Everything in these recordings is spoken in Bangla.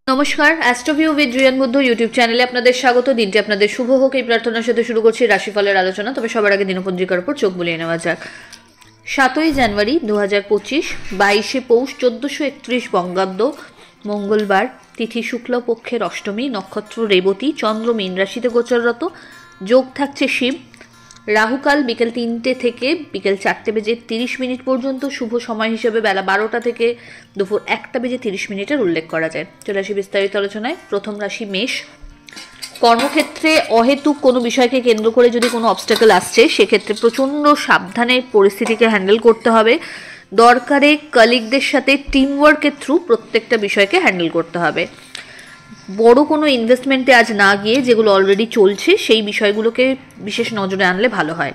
নমস্কার, অ্যাস্ট্রোভিউ উইথ জুয়ান বুদ্ধ ইউটিউব চ্যানেলে আপনাদের স্বাগত। দিনটি আপনাদের শুভ হোক এই প্রার্থনার সাথে শুরু করছি রাশিফলের আলোচনা। তবে সবার আগে দিনপঞ্জিকার উপর চোখ বুলিয়ে নেওয়া যাক। 7ই জানুয়ারি 2025, 22শে পৌষ 1431 বঙ্গাব্দ, মঙ্গলবার, তিথি শুক্লপক্ষের অষ্টমী, নক্ষত্র রেবতী, চন্দ্র মীন রাশিতে গোচররত, যোগ থাকছে শিব, রাহুকাল বিকেল 3টে থেকে বিকেল 4:30 পর্যন্ত, শুভ সময় হিসেবে বেলা 12টা থেকে দুপুর 1:30 উল্লেখ করা যায়। চলে আসি বিস্তারিত আলোচনায়। প্রথম রাশি মেষ। কর্মক্ষেত্রে অহেতুক কোনো বিষয়কে কেন্দ্র করে যদি কোনো অবস্টাকেল আসছে, সেক্ষেত্রে প্রচণ্ড সাবধানে পরিস্থিতিকে হ্যান্ডেল করতে হবে। দরকারে কলিগদের সাথে টিমওয়ার্কের থ্রু প্রত্যেকটা বিষয়কে হ্যান্ডেল করতে হবে। বড় কোনো ইনভেস্টমেন্টে আজ না গিয়ে যেগুলো অলরেডি চলছে সেই বিষয়গুলোকে বিশেষ নজরে আনলে ভালো হয়।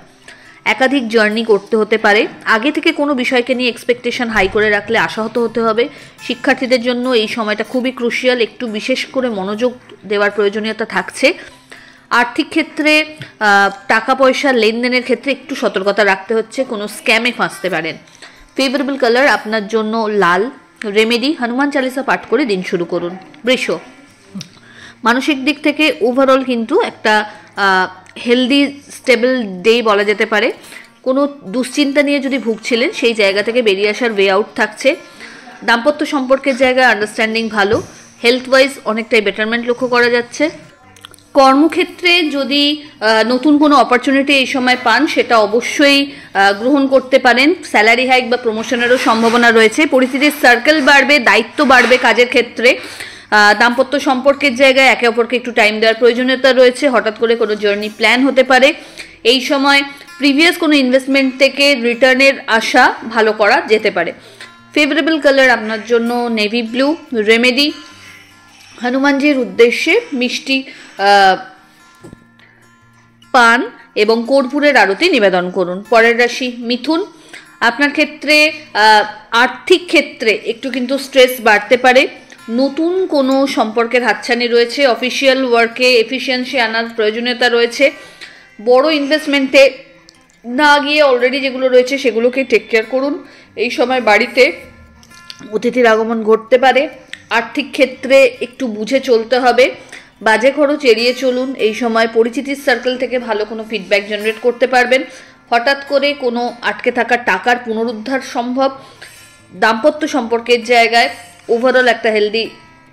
একাধিক জার্নি করতে হতে পারে। আগে থেকে কোনো বিষয়কে নিয়ে এক্সপেকটেশন হাই করে রাখলে আশাহত হতে হবে। শিক্ষার্থীদের জন্য এই সময়টা খুবই ক্রুশিয়াল, একটু বিশেষ করে মনোযোগ দেওয়ার প্রয়োজনীয়তা থাকছে। আর্থিক ক্ষেত্রে টাকা পয়সা লেনদেনের ক্ষেত্রে একটু সতর্কতা রাখতে হচ্ছে, কোনো স্ক্যামে ফাঁসতে পারেন। ফেভারেবল কালার আপনার জন্য লাল। রেমেডি, হনুমান চালিসা পাঠ করে দিন শুরু করুন। বৃষ। মানসিক দিক থেকে ওভারঅল কিন্তু একটা হেলদি স্টেবল ডে বলা যেতে পারে। কোনো দুশ্চিন্তা নিয়ে যদি ভুগছিলেন সেই জায়গা থেকে বেরিয়ে আসার ওয়ে আউট থাকছে। দাম্পত্য সম্পর্কের জায়গায় আন্ডারস্ট্যান্ডিং ভালো। হেলথ ওয়াইজ অনেকটাই বেটারমেন্ট লক্ষ্য করা যাচ্ছে। কর্মক্ষেত্রে যদি নতুন কোনো অপরচুনিটি এই সময় পান, সেটা অবশ্যই গ্রহণ করতে পারেন। স্যালারি হাইক বা প্রমোশনেরও সম্ভাবনা রয়েছে। পরিস্থিতির সার্কেল বাড়বে, দায়িত্ব বাড়বে কাজের ক্ষেত্রে। দাম্পত্য সম্পর্কের জায়গায় একে অপরকে একটু টাইম দেওয়ার প্রয়োজনীয়তা রয়েছে। হঠাৎ করে কোনো জার্নি প্ল্যান হতে পারে। এই সময় প্রিভিয়াস কোনো ইনভেস্টমেন্ট থেকে রিটার্নের আশা ভালো করা যেতে পারে। ফেভারেবল কালার আপনার জন্য নেভি ব্লু। রেমেডি, হনুমানজির উদ্দেশ্যে মিষ্টি পান এবং কর্পূরের আরতি নিবেদন করুন। পরের রাশি মিথুন। আপনার ক্ষেত্রে আর্থিক ক্ষেত্রে একটু কিন্তু স্ট্রেস বাড়তে পারে। নতুন কোনো সম্পর্কের হাতছানি রয়েছে। অফিসিয়াল ওয়ার্কে এফিসিয়েন্সি আনার প্রয়োজনীয়তা রয়েছে। বড় ইনভেস্টমেন্টে না গিয়ে অলরেডি যেগুলো রয়েছে সেগুলোকে টেক কেয়ার করুন। এই সময় বাড়িতে অতিথির আগমন ঘটতে পারে। আর্থিক ক্ষেত্রে একটু বুঝে চলতে হবে। বাজে খরচ এড়িয়ে চলুন। এই সময় পরিচিতির সার্কেল থেকে ভালো কোনো ফিডব্যাক জেনারেট করতে পারবেন। হঠাৎ করে কোনো আটকে থাকা টাকার পুনরুদ্ধার সম্ভব। দাম্পত্য সম্পর্কের জায়গায় ওভারঅল একটা হেলদি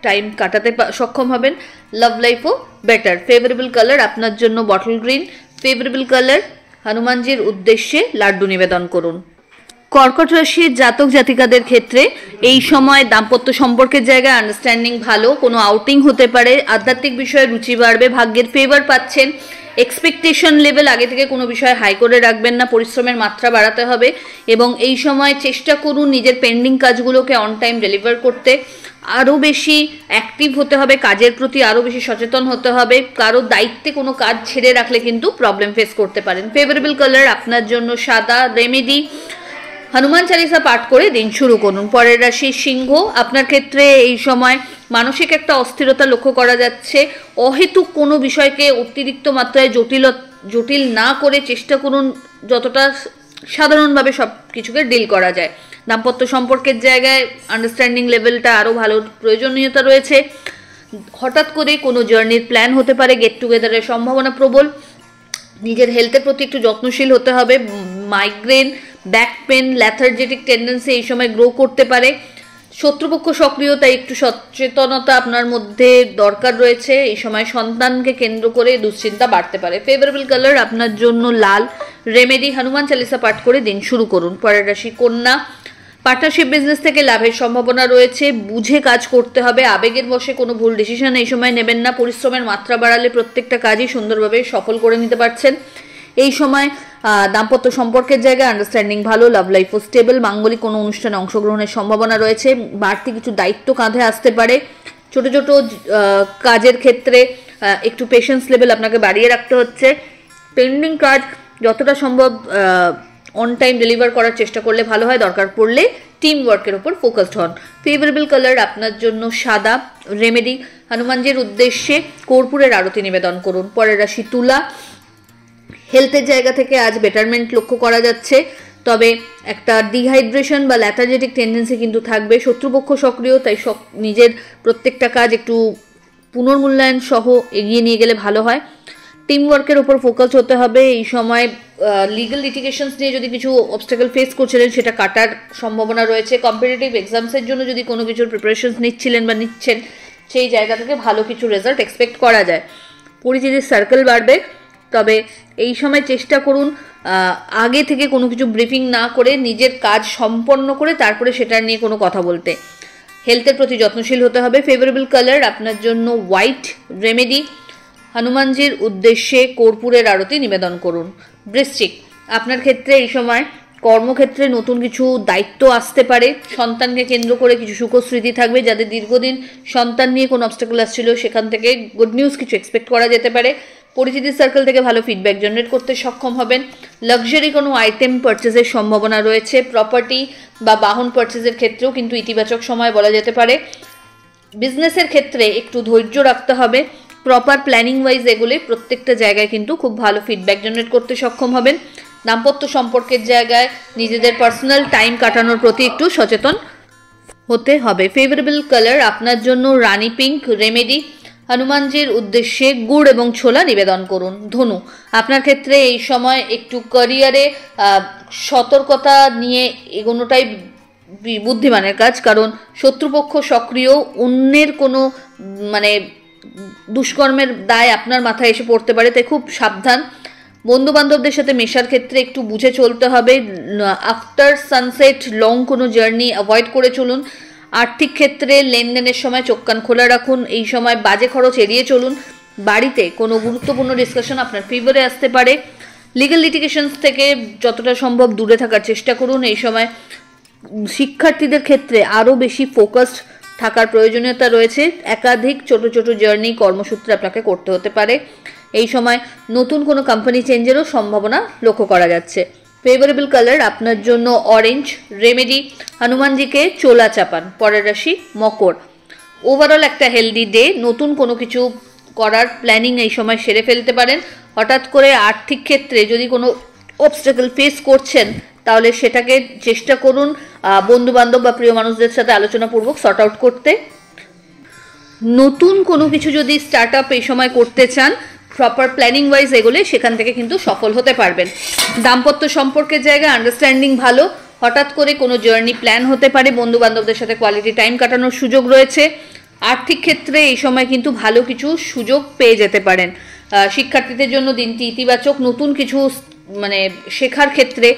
টাইম কাটাতে সক্ষম হবেন। লাভ লাইফও বেটার। ফেভারেবল কালার আপনার জন্য বটল গ্রিন। ফেভারেবল কালার হনুমানজির উদ্দেশ্যে লাড্ডু নিবেদন করুন। কর্কট রাশির জাতক জাতিকাদের ক্ষেত্রে এই সময় দাম্পত্য সম্পর্কের জায়গায় আন্ডারস্ট্যান্ডিং ভালো। কোনো আউটিং হতে পারে। আধ্যাত্মিক বিষয়ে রুচি বাড়বে। ভাগ্যের ফেভার পাচ্ছেন। এক্সপেকটেশন লেভেল আগে থেকে কোনো বিষয়ে হাই করে রাখবেন না। পরিশ্রমের মাত্রা বাড়াতে হবে এবং এই সময় চেষ্টা করুন নিজের পেন্ডিং কাজগুলোকে অন টাইম ডেলিভার করতে। আরও বেশি অ্যাক্টিভ হতে হবে কাজের প্রতি, আরও বেশি সচেতন হতে হবে। কারো দায়িত্বে কোনো কাজ ছেড়ে রাখলে কিন্তু প্রবলেম ফেস করতে পারেন। ফেভারেবল কালার আপনার জন্য সাদা। রেমেডি, হনুমান চালিসা পাঠ করে দিন শুরু করুন। পরের রাশি সিংহ। আপনার ক্ষেত্রে এই সময় মানসিক একটা অস্থিরতা লক্ষ্য করা যাচ্ছে। অহেতুক কোনো বিষয়কে অতিরিক্ত মাত্রায় জটিল না করে চেষ্টা করুন যতটা সাধারণভাবে সব কিছুকে ডিল করা যায়। দাম্পত্য সম্পর্কের জায়গায় আন্ডারস্ট্যান্ডিং লেভেলটা আরও ভালোর প্রয়োজনীয়তা রয়েছে। হঠাৎ করে কোনো জার্নির প্ল্যান হতে পারে। গেট টুগেদারের সম্ভাবনা প্রবল। নিজের হেলথের প্রতি একটু যত্নশীল হতে হবে। মাইগ্রেন, ব্যাক পেন, ল্যাথার্জেটিক টেন্ডেন্সি এই সময় গ্রো করতে পারে। শত্রুপক্ষ সক্রিয়, তাই একটু সচেতনতা আপনার মধ্যে দরকার রয়েছে। এই সময় সন্তানকে কেন্দ্র করে দুশ্চিন্তা বাড়তে পারে। ফেভারেবল কালার আপনার জন্য লাল। রেমেডি, হনুমান চালিসা পাঠ করে দিন শুরু করুন। পরের রাশি কন্যা। পার্টনারশিপ বিজনেস থেকে লাভের সম্ভাবনা রয়েছে। বুঝে কাজ করতে হবে। আবেগের বশে কোনো ভুল ডিসিশন এই সময় নেবেন না। পরিশ্রমের মাত্রা বাড়ালে প্রত্যেকটা কাজই সুন্দরভাবে সফল করে নিতে পারছেন। এই সময় দাম্পত্য সম্পর্কের জায়গায় আন্ডারস্ট্যান্ডিং ভালো। লাভ লাইফও স্টেবল। মাঙ্গলিক কোনো অনুষ্ঠানে অংশগ্রহণের সম্ভাবনা রয়েছে। বাড়তি কিছু দায়িত্ব কাঁধে আসতে পারে। ছোট ছোট কাজের ক্ষেত্রে একটু পেশেন্স লেভেল আপনাকে বাড়িয়ে রাখতে হচ্ছে। পেন্ডিং কাজ যতটা সম্ভব অন টাইম ডেলিভার করার চেষ্টা করলে ভালো হয়। দরকার পড়লে টিম ওয়ার্কের ওপর ফোকাসড হন। ফেভারেবল কালার আপনার জন্য সাদা। রেমেডি, হনুমানজির উদ্দেশ্যে কর্পূরের আরতি নিবেদন করুন। পরের রাশি তুলা। হেলথের জায়গা থেকে আজ বেটারমেন্ট লক্ষ্য করা যাচ্ছে। তবে একটা ডিহাইড্রেশন বা ল্যাথার্জেটিক টেন্ডেন্সি কিন্তু থাকবে। শত্রুপক্ষ সক্রিয়, তাই নিজের প্রত্যেকটা কাজ একটু পুনর্মূল্যায়ন সহ এগিয়ে নিয়ে গেলে ভালো হয়। টিম ওয়ার্কের উপর ফোকাস হতে হবে এই সময়। লিগাল লিটিগেশনস নিয়ে যদি কিছু অবস্টাকেল ফেস করছিলেন সেটা কাটার সম্ভাবনা রয়েছে। কম্পিটিটিভ এক্সামসের জন্য যদি কোনো কিছুর প্রিপারেশনস নিচ্ছিলেন বা নিচ্ছেন, সেই জায়গা থেকে ভালো কিছু রেজাল্ট এক্সপেক্ট করা যায়। পরিচিতির সার্কেল বাড়বে, তবে এই সময় চেষ্টা করুন আগে থেকে কোনো কিছু ব্রিফিং না করে নিজের কাজ সম্পন্ন করে তারপরে সেটা নিয়ে কোনো কথা বলতে। হেলথের প্রতি যত্নশীল হতে হবে। ফেভারেবল কালার আপনার জন্য হোয়াইট। রেমেডি, হনুমানজির উদ্দেশ্যে কর্পূরের আরতি নিবেদন করুন। বৃশ্চিক, আপনার ক্ষেত্রে এই সময় কর্মক্ষেত্রে নতুন কিছু দায়িত্ব আসতে পারে। সন্তানকে কেন্দ্র করে কিছু সুখস্মৃতি থাকবে। যাদের দীর্ঘদিন সন্তান নিয়ে কোনো অবস্টাকল আসছিল, সেখান থেকে গুড নিউজ কিছু এক্সপেক্ট করা যেতে পারে। পরিচিতির সার্কেল থেকে ভালো ফিডব্যাক জেনারেট করতে সক্ষম হবেন। লাক্সারি কোনো আইটেম পারচেজের সম্ভাবনা রয়েছে। প্রপার্টি বা বাহন পারচেজের ক্ষেত্রেও কিন্তু ইতিবাচক সময় বলা যেতে পারে। বিজনেসের ক্ষেত্রে একটু ধৈর্য রাখতে হবে। প্রপার প্ল্যানিং ওয়াইজ এগুলো প্রত্যেকটা জায়গায় কিন্তু খুব ভালো ফিডব্যাক জেনারেট করতে সক্ষম হবেন। দাম্পত্য সম্পর্কের জায়গায় নিজেদের পার্সোনাল টাইম কাটানোর প্রতি একটু সচেতন হতে হবে। ফেভারেবল কালার আপনার জন্য রানী পিঙ্ক। রেমেডি, হনুমানজির উদ্দেশ্যে গুড় এবং ছোলা নিবেদন করুন। ধনু, আপনার ক্ষেত্রে এই সময় একটু ক্যারিয়ারে সতর্কতা নিয়ে এগোনোটাই বুদ্ধিমানের কাজ, কারণ শত্রুপক্ষ সক্রিয়। অন্যের কোনো দুষ্কর্মের দায় আপনার মাথায় এসে পড়তে পারে, তাই খুব সাবধান। বন্ধু বান্ধবদের সাথে মেশার ক্ষেত্রে একটু বুঝে চলতে হবে। আফটার সানসেট লং কোনো জার্নি অ্যাভয়েড করে চলুন। আর্থিক ক্ষেত্রে লেনদেনের সময় চোখ কান খোলা রাখুন। এই সময় বাজে খরচ এড়িয়ে চলুন। বাড়িতে কোনো গুরুত্বপূর্ণ ডিসকাশন আপনার ফেভারে আসতে পারে। লিগাল লিটিগেশনস থেকে যতটা সম্ভব দূরে থাকার চেষ্টা করুন। এই সময় শিক্ষার্থীদের ক্ষেত্রে আরও বেশি ফোকাসড থাকার প্রয়োজনীয়তা রয়েছে। একাধিক ছোট ছোট জার্নি কর্মসূত্রে আপনাকে করতে হতে পারে। এই সময় নতুন কোনো কোম্পানি চেঞ্জেরও সম্ভাবনা লক্ষ্য করা যাচ্ছে। ফেভারেবল কালার আপনার জন্য অরেঞ্জ। রেমেডি, হনুমানজিকে চোলা চাপান। পরের রাশি মকর। ওভারঅল একটা হেলদি ডে। নতুন কোনো কিছু করার প্ল্যানিং এই সময় সেরে ফেলতে পারেন। হঠাৎ করে আর্থিক ক্ষেত্রে যদি কোনো অবস্টাকল ফেস করছেন, তাহলে সেটাকে চেষ্টা করুন বন্ধু বান্ধব বা প্রিয় মানুষদের সাথে আলোচনাপূর্বক সর্ট আউট করতে। নতুন কোনো কিছু যদি স্টার্ট আপ এই সময় করতে চান, প্রপার প্ল্যানিং ওয়াইজ এগোলে সেখান থেকে কিন্তু সফল হতে পারবেন। দাম্পত্য সম্পর্কের জায়গায় আন্ডারস্ট্যান্ডিং ভালো। হঠাৎ করে কোনো জার্নি প্ল্যান হতে পারে। বন্ধু বান্ধবদের সাথে কোয়ালিটি টাইম কাটানোর সুযোগ রয়েছে। আর্থিক ক্ষেত্রে এই সময় কিন্তু ভালো কিছু সুযোগ পেয়ে যেতে পারেন। শিক্ষার্থীদের জন্য দিনটি ইতিবাচক। নতুন কিছু শেখার ক্ষেত্রে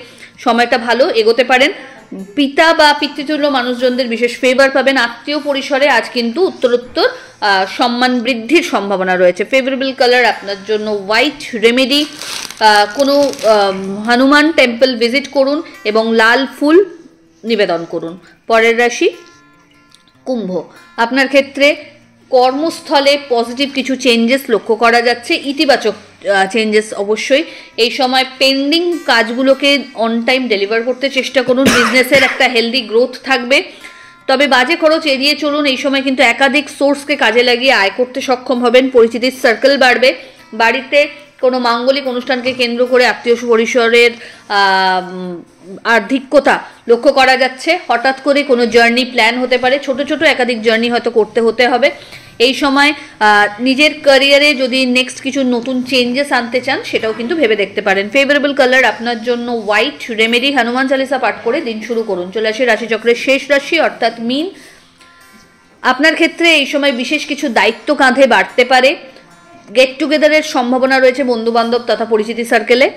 সময়টা ভালো এগোতে পারেন। পিতা বা পিতৃতুল্য মানুষজনদের বিশেষ ফেভার পাবেন। আত্মীয় পরিসরে আজ কিন্তু উত্তরোত্তর সম্মান বৃদ্ধির সম্ভাবনা রয়েছে। ফেভারেবল কালার আপনার জন্য হোয়াইট। রেমেডি, কোনো হনুমান টেম্পল ভিজিট করুন এবং লাল ফুল নিবেদন করুন। পরের রাশি কুম্ভ। আপনার ক্ষেত্রে কর্মস্থলে পজিটিভ কিছু চেঞ্জেস লক্ষ্য করা যাচ্ছে, ইতিবাচক চেঞ্জেস অবশ্যই। এই সময় পেন্ডিং কাজগুলোকে অন টাইম ডেলিভার করতে চেষ্টা করুন। বিজনেসের একটা হেলদি গ্রোথ থাকবে, তবে বাজে খরচ এড়িয়ে চলুন। এই সময় কিন্তু একাধিক সোর্সকে কাজে লাগিয়ে আয় করতে সক্ষম হবেন। পরিচিতির সার্কেল বাড়বে। বাড়িতে কোনো মাঙ্গলিক অনুষ্ঠানকে কেন্দ্র করে আত্মীয় পরিসরের আধিক্যতা লক্ষ্য করা যাচ্ছে। হঠাৎ করে কোনো জার্নি প্ল্যান হতে পারে। ছোট ছোট একাধিক জার্নি হয়তো করতে হবে। এই সময় নিজের ক্যারিয়ারে যদি নেক্সট কিছু নতুন চেঞ্জেস আনতে চান, সেটাও কিন্তু ভেবে দেখতে পারেন। ফেভারেবল কালার আপনার জন্য হোয়াইট। রেমেডি, হনুমান চালিসা পাঠ করে দিন শুরু করুন। চলে আসে রাশিচক্রের শেষ রাশি অর্থাৎ মীন। আপনার ক্ষেত্রে এই সময় বিশেষ কিছু দায়িত্ব কাঁধে বাড়তে পারে। গেট টুগেদারের সম্ভাবনা রয়েছে বন্ধু বান্ধব তথা পরিচিতি সার্কেলে।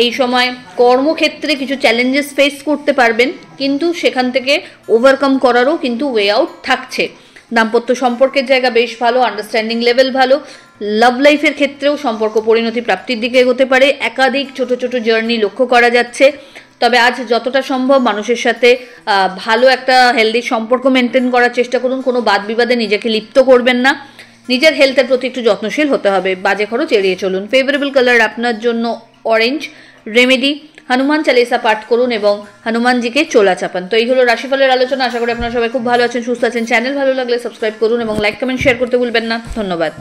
এই সময় কর্মক্ষেত্রে কিছু চ্যালেঞ্জেস ফেস করতে পারবেন, কিন্তু সেখান থেকে ওভারকাম করারও কিন্তু ওয়ে আউট থাকছে। দাম্পত্য সম্পর্কের জায়গা বেশ ভালো। আন্ডারস্ট্যান্ডিং লেভেল ভালো। লাভ লাইফের ক্ষেত্রেও সম্পর্ক পরিণতি প্রাপ্তির দিকে এগোতে পারে। একাধিক ছোট ছোট জার্নি লক্ষ্য করা যাচ্ছে। তবে আজ যতটা সম্ভব মানুষের সাথে ভালো একটা হেলদি সম্পর্ক মেনটেন করার চেষ্টা করুন। কোনো বাদ বিবাদে নিজেকে লিপ্ত করবেন না। নিজের হেলথের প্রতি একটু যত্নশীল হতে হবে। বাজে খরচ এড়িয়ে চলুন। ফেভারেবল কালার আপনার জন্য অরেঞ্জ। রেমেডি, হনুমান চালিসা পাঠ করুন এবং হনুমানজিকে চোলা চাপান। তো এই হলো রাশিফলের আলোচনা। আশা করি আপনারা সবাই খুব ভালো আছেন, সুস্থ আছেন। চ্যানেল ভালো লাগলে সাবস্ক্রাইব করুন এবং লাইক কমেন্ট শেয়ার করতে ভুলবেন না। ধন্যবাদ।